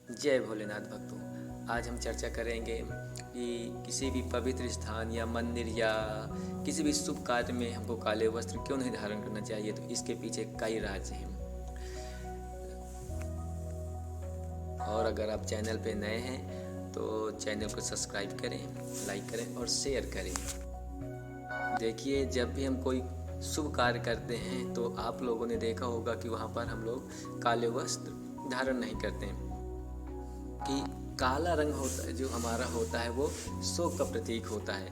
जय भोलेनाथ भक्तों। आज हम चर्चा करेंगे कि किसी भी पवित्र स्थान या मंदिर या किसी भी शुभ कार्य में हमको काले वस्त्र क्यों नहीं धारण करना चाहिए। तो इसके पीछे कई राज हैं। और अगर आप चैनल पे नए हैं तो चैनल को सब्सक्राइब करें, लाइक करें और शेयर करें। देखिए, जब भी हम कोई शुभ कार्य करते हैं तो आप लोगों ने देखा होगा कि वहाँ पर हम लोग काले वस्त्र धारण नहीं करते हैं। कि काला रंग होता है जो हमारा होता है वो शोक का प्रतीक होता है।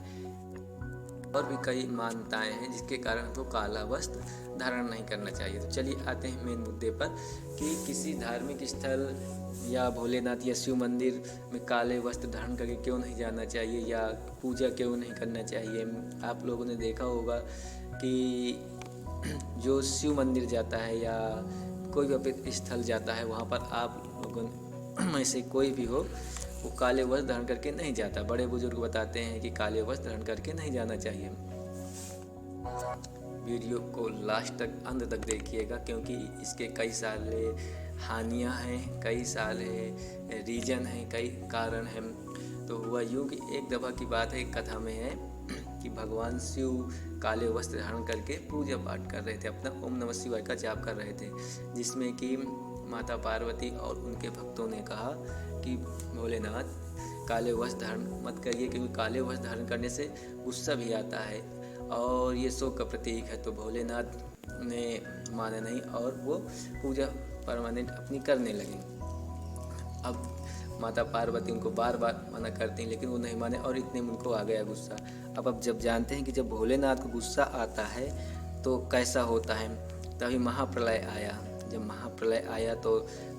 और भी कई मान्यताएं हैं जिसके कारण हमको काला वस्त्र धारण नहीं करना चाहिए। तो चलिए आते हैं मेन मुद्दे पर कि किसी धार्मिक स्थल या भोलेनाथ या शिव मंदिर में काले वस्त्र धारण करके क्यों नहीं जाना चाहिए या पूजा क्यों नहीं करना चाहिए। आप लोगों ने देखा होगा कि जो शिव मंदिर जाता है या कोई भी पवित्र स्थल जाता है वहाँ पर आप लोगों में से कोई भी हो वो काले वस्त्र धारण करके नहीं जाता। बड़े बुजुर्ग बताते हैं कि काले वस्त्र धारण करके नहीं जाना चाहिए। वीडियो को लास्ट तक अंत तक देखिएगा क्योंकि इसके कई सारे हानियां हैं, कई सारे रीजन हैं, कई कारण हैं। तो हुआ यूँ कि एक दफ़ा की बात है, एक कथा में है कि भगवान शिव काले वस्त्र धारण करके पूजा पाठ कर रहे थे, अपना ओम नमः शिवाय का जाप कर रहे थे, जिसमें कि माता पार्वती और उनके भक्तों ने कहा कि भोलेनाथ काले वस्त्र धारण मत करिए क्योंकि काले वस्त्र धारण करने से गुस्सा भी आता है और ये शोक का प्रतीक है। तो भोलेनाथ ने माना नहीं और वो पूजा परमानेंट अपनी करने लगे। अब माता पार्वती उनको बार बार मना करती हैं लेकिन वो नहीं माने और इतने में उनको आ गया गुस्सा। अब जब जानते हैं कि जब भोलेनाथ को गुस्सा आता है तो कैसा होता है, तभी महाप्रलय आया। जब महाप्रलय आया तो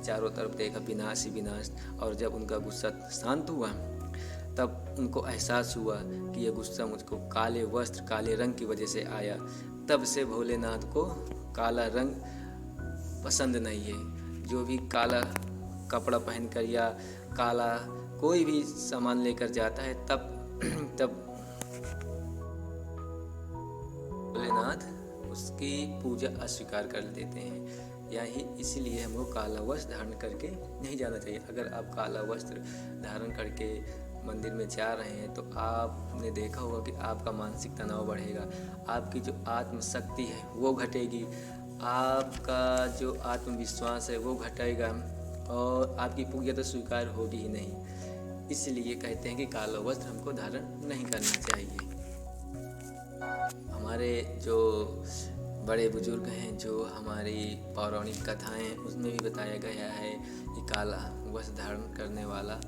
चारों तरफ देखा विनाश ही विनाश। और जब उनका गुस्सा शांत हुआ तब उनको एहसास हुआ कि यह गुस्सा मुझको काले वस्त्र काले रंग की वजह से आया। तब से भोलेनाथ को काला रंग पसंद नहीं है। जो भी काला कपड़ा पहनकर या काला कोई भी सामान लेकर जाता है तब भोलेनाथ उसकी पूजा अस्वीकार कर देते हैं। यही इसीलिए हमको काला वस्त्र धारण करके नहीं जाना चाहिए। अगर आप काला वस्त्र धारण करके मंदिर में जा रहे हैं तो आपने देखा होगा कि आपका मानसिक तनाव बढ़ेगा, आपकी जो आत्मशक्ति है वो घटेगी, आपका जो आत्मविश्वास है वो घटेगा और आपकी पूजा तो स्वीकार होगी ही नहीं। इसलिए कहते हैं कि काला वस्त्र हमको धारण नहीं करना चाहिए। हमारे जो बड़े बुजुर्ग हैं, जो हमारी पौराणिक कथाएं उसमें भी बताया गया है कि काला वस्त्र धारण करने वाला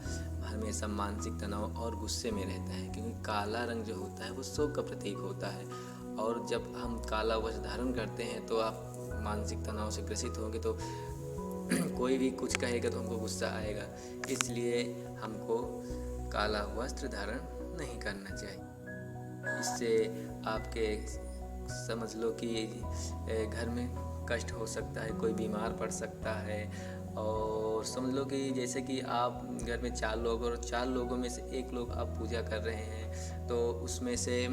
हमेशा मानसिक तनाव और गुस्से में रहता है क्योंकि काला रंग जो होता है वो शोक का प्रतीक होता है। और जब हम काला वस्त्र धारण करते हैं तो आप मानसिक तनाव से ग्रसित होंगे तो कोई भी कुछ कहेगा तो हमको गुस्सा आएगा। इसलिए हमको काला वस्त्र धारण नहीं करना चाहिए। इससे आपके समझ लो कि घर में कष्ट हो सकता है, कोई बीमार पड़ सकता है। और समझ लो कि जैसे कि आप घर में 4 लोग और 4 लोगों में से एक लोग आप पूजा कर रहे हैं तो उसमें से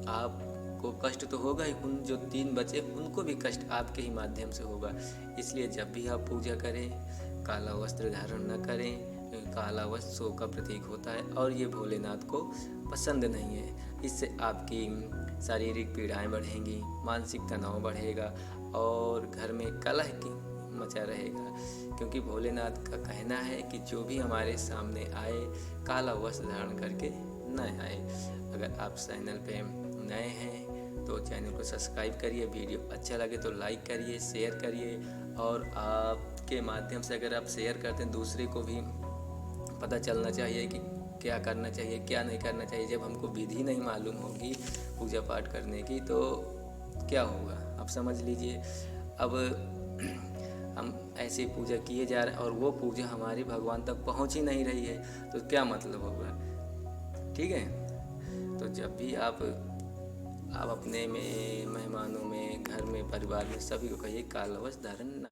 आपको कष्ट तो होगा ही, उन जो 3 बचे उनको भी कष्ट आपके ही माध्यम से होगा। इसलिए जब भी आप पूजा करें काला वस्त्र धारण न करें। काला वस्त्र शोक का प्रतीक होता है और ये भोलेनाथ को पसंद नहीं है। इससे आपकी शारीरिक पीड़ाएं बढ़ेंगी, मानसिक तनाव बढ़ेगा और घर में कलह की मचा रहेगा। क्योंकि भोलेनाथ का कहना है कि जो भी हमारे सामने आए काला वस्त्र धारण करके न आए। अगर आप चैनल पे नए हैं तो चैनल को सब्सक्राइब करिए, वीडियो अच्छा लगे तो लाइक करिए, शेयर करिए। और आपके माध्यम से अगर आप शेयर करते हैं दूसरे को भी पता चलना चाहिए कि क्या करना चाहिए क्या नहीं करना चाहिए। जब हमको विधि नहीं मालूम होगी पूजा पाठ करने की तो क्या होगा आप समझ लीजिए। अब हम ऐसे पूजा किए जा रहे हैं और वो पूजा हमारी भगवान तक पहुंच ही नहीं रही है तो क्या मतलब होगा। ठीक है, तो जब भी आप अपने में मेहमानों में घर में परिवार में सभी को कहिए काला वस्त्र धारण